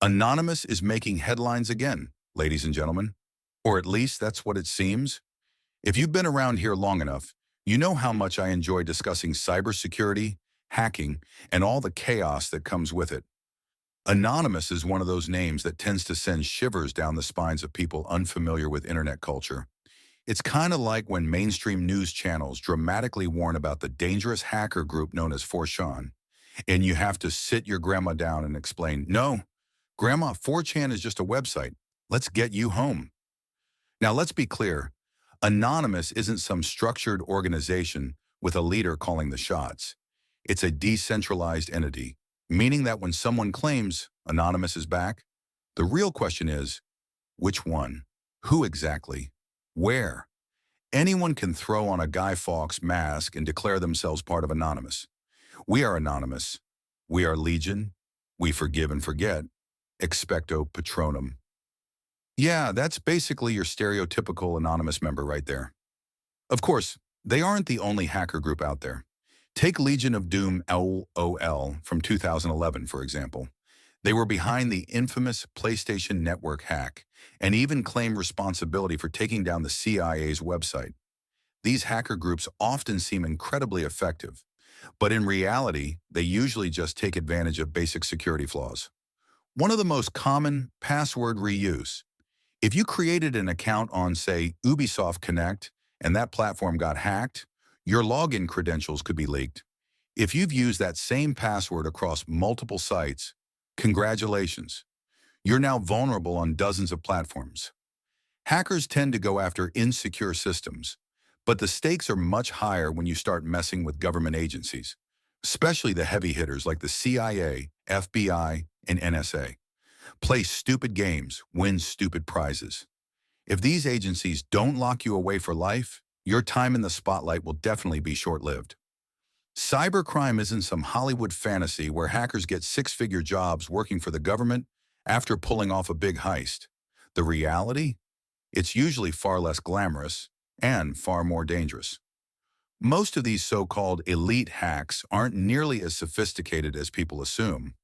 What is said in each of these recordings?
Anonymous is making headlines again, ladies and gentlemen. Or at least that's what it seems. If you've been around here long enough, you know how much I enjoy discussing cybersecurity, hacking, and all the chaos that comes with it. Anonymous is one of those names that tends to send shivers down the spines of people unfamiliar with internet culture. It's kind of like when mainstream news channels dramatically warn about the dangerous hacker group known as Forchan, and you have to sit your grandma down and explain, no, Grandma, 4chan is just a website. Let's get you home. Now, let's be clear. Anonymous isn't some structured organization with a leader calling the shots. It's a decentralized entity, meaning that when someone claims Anonymous is back, the real question is, which one? Who exactly? Where? Anyone can throw on a Guy Fawkes mask and declare themselves part of Anonymous. We are Anonymous. We are Legion. We forgive and forget. Expecto Patronum. Yeah, that's basically your stereotypical anonymous member right there. Of course, they aren't the only hacker group out there. Take Legion of Doom LOL from 2011, for example. They were behind the infamous PlayStation Network hack and even claimed responsibility for taking down the CIA's website. These hacker groups often seem incredibly effective, but in reality, they usually just take advantage of basic security flaws. One of the most common, password reuse. If you created an account on, say, Ubisoft Connect and that platform got hacked, your login credentials could be leaked. If you've used that same password across multiple sites, congratulations. You're now vulnerable on dozens of platforms. Hackers tend to go after insecure systems, but the stakes are much higher when you start messing with government agencies, especially the heavy hitters like the CIA, FBI, and NSA. Play stupid games, win stupid prizes. If these agencies don't lock you away for life, your time in the spotlight will definitely be short-lived. Cybercrime isn't some Hollywood fantasy where hackers get six-figure jobs working for the government after pulling off a big heist. The reality? It's usually far less glamorous and far more dangerous. Most of these so-called elite hacks aren't nearly as sophisticated as people assume.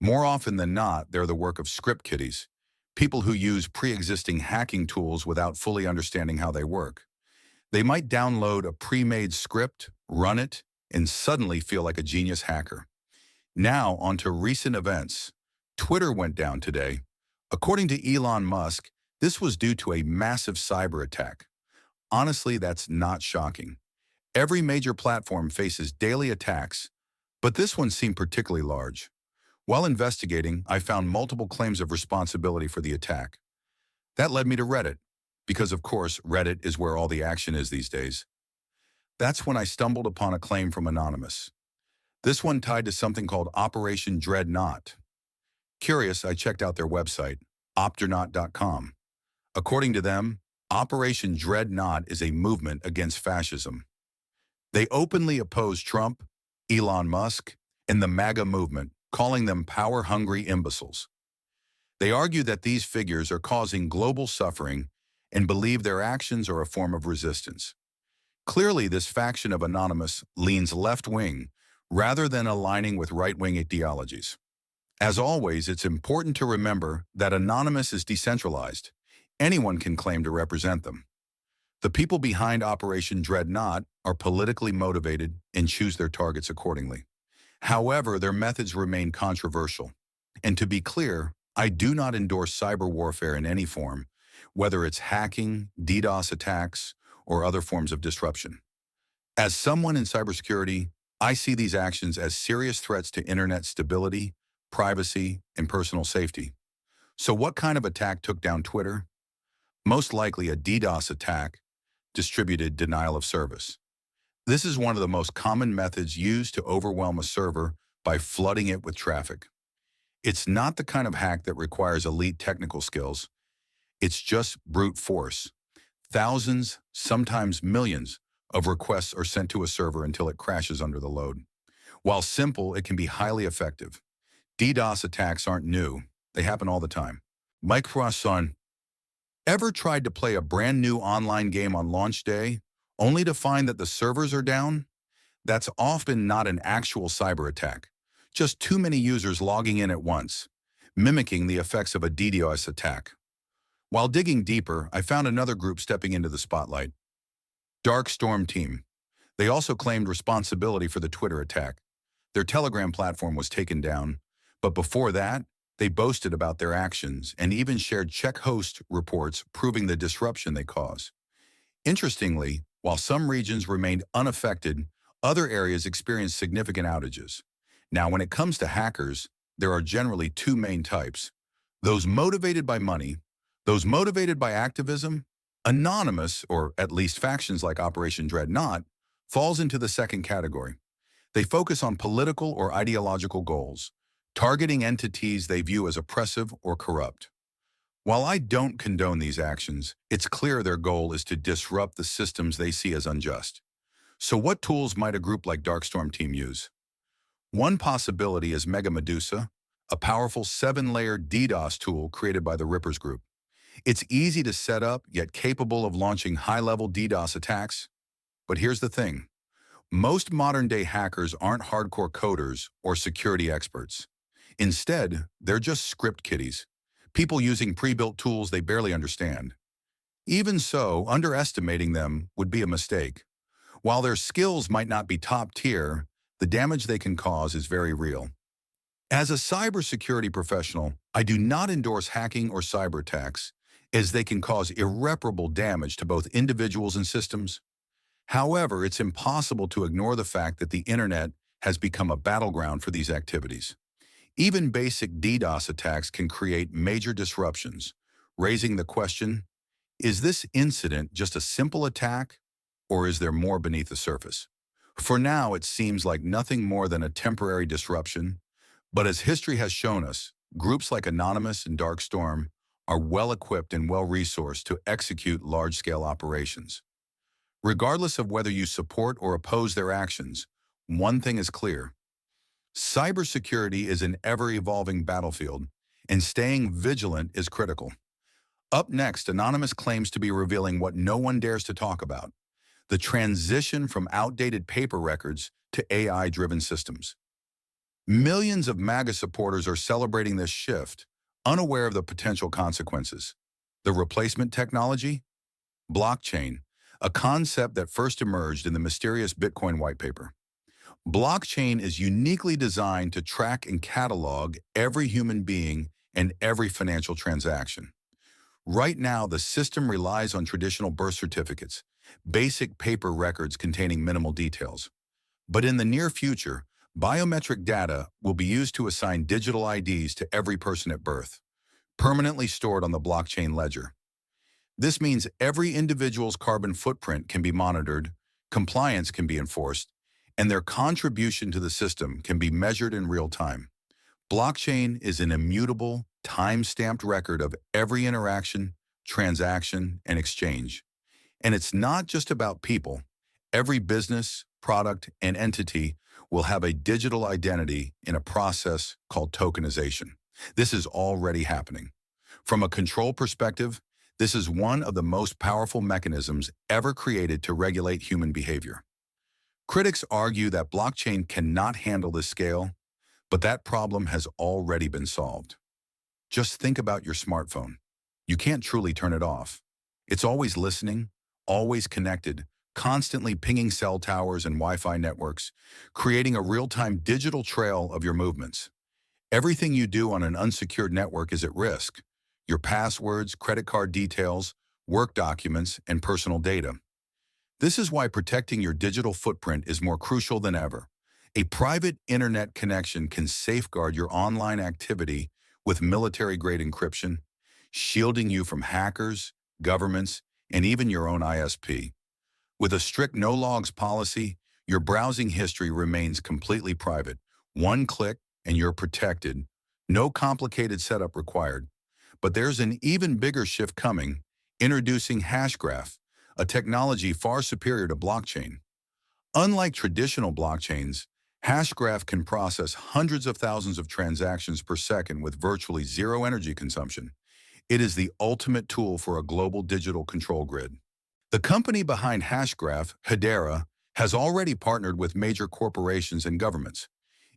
More often than not, they're the work of script kiddies, people who use pre-existing hacking tools without fully understanding how they work. They might download a pre-made script, run it, and suddenly feel like a genius hacker. Now, onto recent events. Twitter went down today. According to Elon Musk, this was due to a massive cyber attack. Honestly, that's not shocking. Every major platform faces daily attacks, but this one seemed particularly large. While investigating, I found multiple claims of responsibility for the attack. That led me to Reddit, because of course, Reddit is where all the action is these days. That's when I stumbled upon a claim from Anonymous. This one tied to something called Operation Dreadnought. Curious, I checked out their website, opternaut.com. According to them, Operation Dreadnought is a movement against fascism. They openly oppose Trump, Elon Musk, and the MAGA movement, calling them power-hungry imbeciles. They argue that these figures are causing global suffering and believe their actions are a form of resistance. Clearly, this faction of Anonymous leans left-wing rather than aligning with right-wing ideologies. As always, it's important to remember that Anonymous is decentralized. Anyone can claim to represent them. The people behind Operation Dreadnought are politically motivated and choose their targets accordingly. However, their methods remain controversial. And to be clear, I do not endorse cyber warfare in any form, whether it's hacking, DDoS attacks, or other forms of disruption. As someone in cybersecurity, I see these actions as serious threats to internet stability, privacy, and personal safety. So what kind of attack took down Twitter? Most likely a DDoS attack, distributed denial of service. This is one of the most common methods used to overwhelm a server by flooding it with traffic. It's not the kind of hack that requires elite technical skills. It's just brute force. Thousands, sometimes millions, of requests are sent to a server until it crashes under the load. While simple, it can be highly effective. DDoS attacks aren't new. They happen all the time. Mike Croissant, ever tried to play a brand new online game on launch day, only to find that the servers are down? That's often not an actual cyber attack, just too many users logging in at once. mimicking the effects of a DDoS attack. While digging deeper, I found another group stepping into the spotlight. Dark Storm Team. They also claimed responsibility for the Twitter attack. Their Telegram platform was taken down, but before that, they boasted about their actions and even shared Czech host reports proving the disruption they cause. Interestingly, while some regions remained unaffected, other areas experienced significant outages. Now, when it comes to hackers, there are generally two main types: those motivated by money, those motivated by activism. Anonymous, or at least factions like Operation Dreadnought, falls into the second category. They focus on political or ideological goals, targeting entities they view as oppressive or corrupt. While I don't condone these actions, it's clear their goal is to disrupt the systems they see as unjust. So what tools might a group like Darkstorm Team use? One possibility is Mega Medusa, a powerful 7-layer DDoS tool created by the Rippers Group. It's easy to set up, yet capable of launching high-level DDoS attacks. But here's the thing. Most modern-day hackers aren't hardcore coders or security experts. Instead, they're just script kiddies, people using pre-built tools they barely understand. Even so, underestimating them would be a mistake. While their skills might not be top tier, the damage they can cause is very real. As a cybersecurity professional, I do not endorse hacking or cyber attacks, as they can cause irreparable damage to both individuals and systems. However, it's impossible to ignore the fact that the internet has become a battleground for these activities. Even basic DDoS attacks can create major disruptions, raising the question, is this incident just a simple attack, or is there more beneath the surface? For now, it seems like nothing more than a temporary disruption, but as history has shown us, groups like Anonymous and Darkstorm are well-equipped and well-resourced to execute large-scale operations. Regardless of whether you support or oppose their actions, one thing is clear. Cybersecurity is an ever-evolving battlefield, and staying vigilant is critical. Up next, Anonymous claims to be revealing what no one dares to talk about: the transition from outdated paper records to AI-driven systems. Millions of MAGA supporters are celebrating this shift, unaware of the potential consequences. The replacement technology? Blockchain, a concept that first emerged in the mysterious Bitcoin white paper. Blockchain is uniquely designed to track and catalog every human being and every financial transaction. Right now, the system relies on traditional birth certificates, basic paper records containing minimal details. But in the near future, biometric data will be used to assign digital IDs to every person at birth, permanently stored on the blockchain ledger. This means every individual's carbon footprint can be monitored, compliance can be enforced, and their contribution to the system can be measured in real time. Blockchain is an immutable, time-stamped record of every interaction, transaction, and exchange. And it's not just about people. Every business, product, and entity will have a digital identity in a process called tokenization. This is already happening. From a control perspective, this is one of the most powerful mechanisms ever created to regulate human behavior. Critics argue that blockchain cannot handle this scale, but that problem has already been solved. Just think about your smartphone. You can't truly turn it off. It's always listening, always connected, constantly pinging cell towers and Wi-Fi networks, creating a real-time digital trail of your movements. Everything you do on an unsecured network is at risk: your passwords, credit card details, work documents, and personal data. This is why protecting your digital footprint is more crucial than ever. A private internet connection can safeguard your online activity with military-grade encryption, shielding you from hackers, governments, and even your own ISP. With a strict no-logs policy, your browsing history remains completely private. One click and you're protected. No complicated setup required. But there's an even bigger shift coming: introducing Hashgraph, a technology far superior to blockchain. Unlike traditional blockchains, Hashgraph can process hundreds of thousands of transactions per second with virtually zero energy consumption. It is the ultimate tool for a global digital control grid. The company behind Hashgraph, Hedera, has already partnered with major corporations and governments.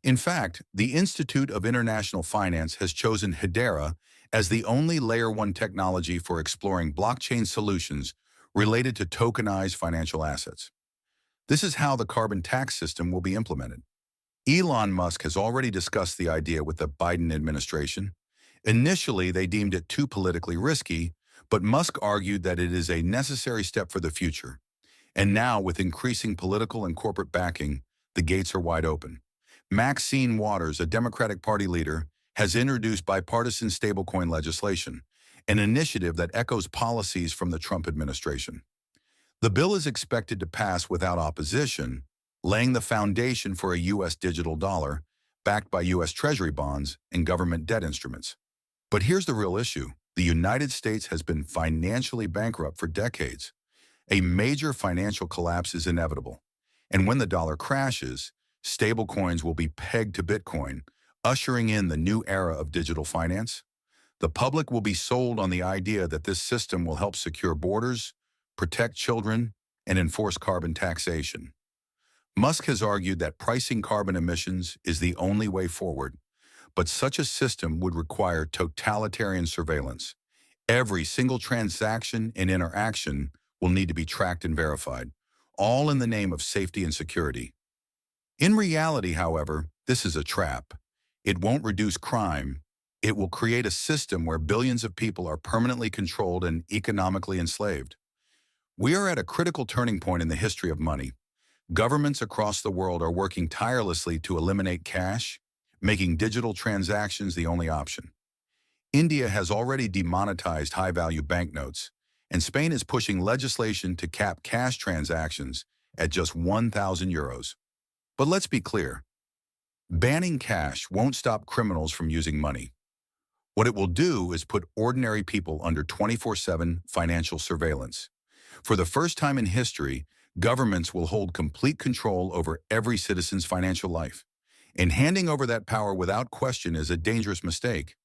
In fact, the Institute of International Finance has chosen Hedera as the only Layer 1 technology for exploring blockchain solutions related to tokenized financial assets. This is how the carbon tax system will be implemented. Elon Musk has already discussed the idea with the Biden administration. Initially, they deemed it too politically risky, but Musk argued that it is a necessary step for the future. And now, with increasing political and corporate backing, the gates are wide open. Maxine Waters, a Democratic Party leader, has introduced bipartisan stablecoin legislation, an initiative that echoes policies from the Trump administration. The bill is expected to pass without opposition, laying the foundation for a U.S. digital dollar backed by U.S. Treasury bonds and government debt instruments. But here's the real issue. The United States has been financially bankrupt for decades. A major financial collapse is inevitable. And when the dollar crashes, stablecoins will be pegged to Bitcoin, ushering in the new era of digital finance. The public will be sold on the idea that this system will help secure borders, protect children, and enforce carbon taxation. Musk has argued that pricing carbon emissions is the only way forward, but such a system would require totalitarian surveillance. Every single transaction and interaction will need to be tracked and verified, all in the name of safety and security. In reality, however, this is a trap. It won't reduce crime. It will create a system where billions of people are permanently controlled and economically enslaved. We are at a critical turning point in the history of money. Governments across the world are working tirelessly to eliminate cash, making digital transactions the only option. India has already demonetized high-value banknotes, and Spain is pushing legislation to cap cash transactions at just 1,000 euros. But let's be clear, banning cash won't stop criminals from using money. What it will do is put ordinary people under 24/7 financial surveillance. For the first time in history, governments will hold complete control over every citizen's financial life. And handing over that power without question is a dangerous mistake.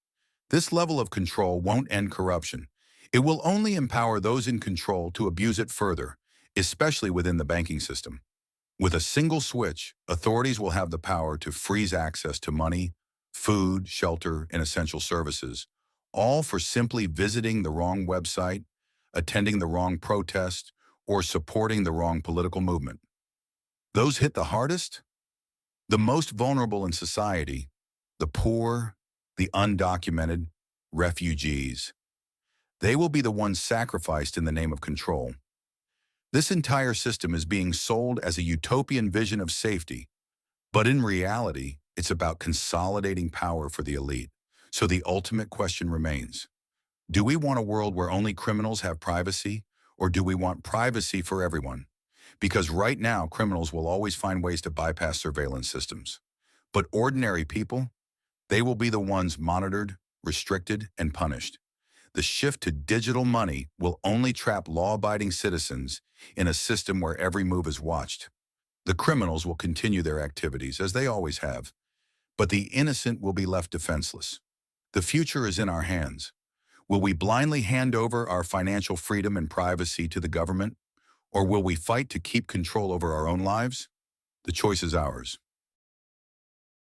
This level of control won't end corruption. It will only empower those in control to abuse it further, especially within the banking system. With a single switch, authorities will have the power to freeze access to money, food, shelter, and essential services, all for simply visiting the wrong website, attending the wrong protest, or supporting the wrong political movement. Those hit the hardest? The most vulnerable in society, the poor, the undocumented, refugees. They will be the ones sacrificed in the name of control. This entire system is being sold as a utopian vision of safety, but in reality, it's about consolidating power for the elite. So the ultimate question remains, do we want a world where only criminals have privacy, or do we want privacy for everyone? Because right now, criminals will always find ways to bypass surveillance systems. But ordinary people, they will be the ones monitored, restricted, and punished. The shift to digital money will only trap law-abiding citizens in a system where every move is watched. The criminals will continue their activities, as they always have, but the innocent will be left defenseless. The future is in our hands. Will we blindly hand over our financial freedom and privacy to the government, or will we fight to keep control over our own lives? The choice is ours.